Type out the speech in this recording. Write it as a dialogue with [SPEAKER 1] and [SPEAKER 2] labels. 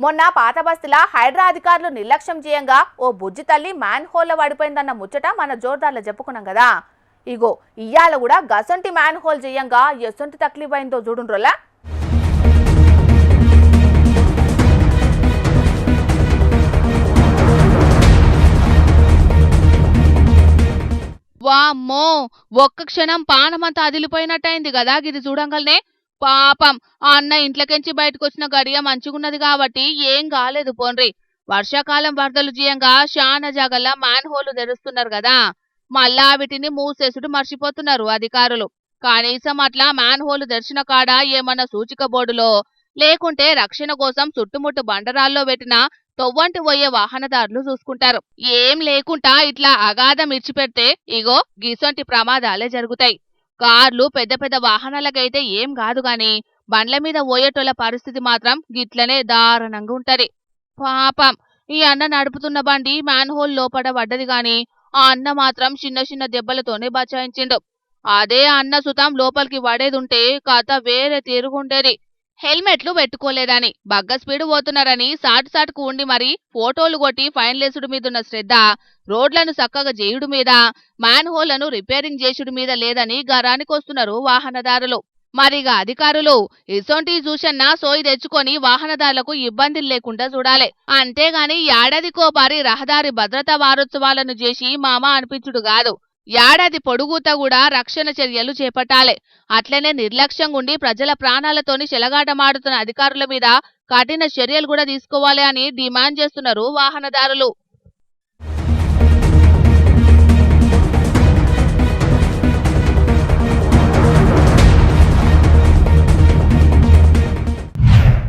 [SPEAKER 1] మొన్న పాత బస్తీల హైడ్రా అధికారులు నిర్లక్ష్యం చేయంగా ఓ బుజ్జి తల్లి మ్యాన్ హోల్లో పడిపోయిందన్న ముచ్చట మన జోర్దార్లో చెప్పుకున్నాం కదా. ఇగో ఇయ్యాల కూడా గసంటి మ్యాన్ హోల్ చేయంగా ఎసంటి తక్లీఫ్ అయిందో చూడుండ్రోలా.
[SPEAKER 2] వామ్మో, ఒక్క క్షణం పానమంతా అదిలిపోయినట్టయింది కదా గిది చూడంగానే. పాపం ఆ అన్న ఇంట్లోకెంచి బయటకొచ్చిన గడియ మంచిగున్నది కాబట్టి ఏం కాలేదు పోన్రి. వర్షాకాలం వరదలు జీయంగా శాన జాగల్లా మ్యాన్ హోలు తెరుస్తున్నారు కదా, మళ్ళా వీటిని మూసేసుడు మర్చిపోతున్నారు అధికారులు. కనీసం అట్లా మ్యాన్ హోలు తెరిచిన కాడ ఏమన్నా సూచిక బోర్డులో లేకుంటే రక్షణ కోసం చుట్టుముట్టు బండరాల్లో పెట్టిన తొవ్వంటి పోయే వాహనదారులు చూసుకుంటారు. ఏం లేకుండా ఇట్లా అగాధం ఇచ్చిపెడితే ఇగో గీసొంటి ప్రమాదాలే జరుగుతాయి. కార్లు పెద్ద పెద్ద వాహనాలకైతే ఏం కాదు గాని బండ్ల మీద పోయేటోళ్ల పరిస్థితి మాత్రం గిట్లనే దారుణంగా ఉంటది. పాపం ఈ అన్న నడుపుతున్న బండి మ్యాన్ హోల్ లోపల పడ్డది గాని ఆ అన్న మాత్రం చిన్న చిన్న దెబ్బలతోనే బచాయించిండు. అదే అన్న సుతం లోపలికి పడేదుంటే కథ వేరే తిరుగుండేది. హెల్మెట్లు పెట్టుకోలేదని బగ్గ స్పీడ్ పోతున్నారని సాటుకు ఉండి మరి ఫోటోలు కొట్టి ఫైన్లేసుడు మీదున్న శ్రద్ధ రోడ్లను చక్కగా చేయుడు మీద, మ్యాన్ హోళ్లను రిపేరింగ్ చేసుడు మీద లేదని గరానికొస్తున్నారు వాహనదారులు. మరిగా అధికారులు ఇసొంటి చూసన్నా సోయి తెచ్చుకొని వాహనదారులకు ఇబ్బందులు లేకుండా చూడాలి. అంతేగాని ఏడాదికోపారి రహదారి భద్రతా వారోత్సవాలను చేసి మామ అనిపించుడు కాదు. ఏడాది పొడుగుతా కూడా రక్షణ చర్యలు చేపట్టాలి. అట్లనే నిర్లక్ష్యంగా ఉండి ప్రజల ప్రాణాలతోని చెలగాటమాడుతున్న అధికారుల మీద కఠిన చర్యలు కూడా తీసుకోవాలి అని డిమాండ్ చేస్తున్నారు వాహనదారులు.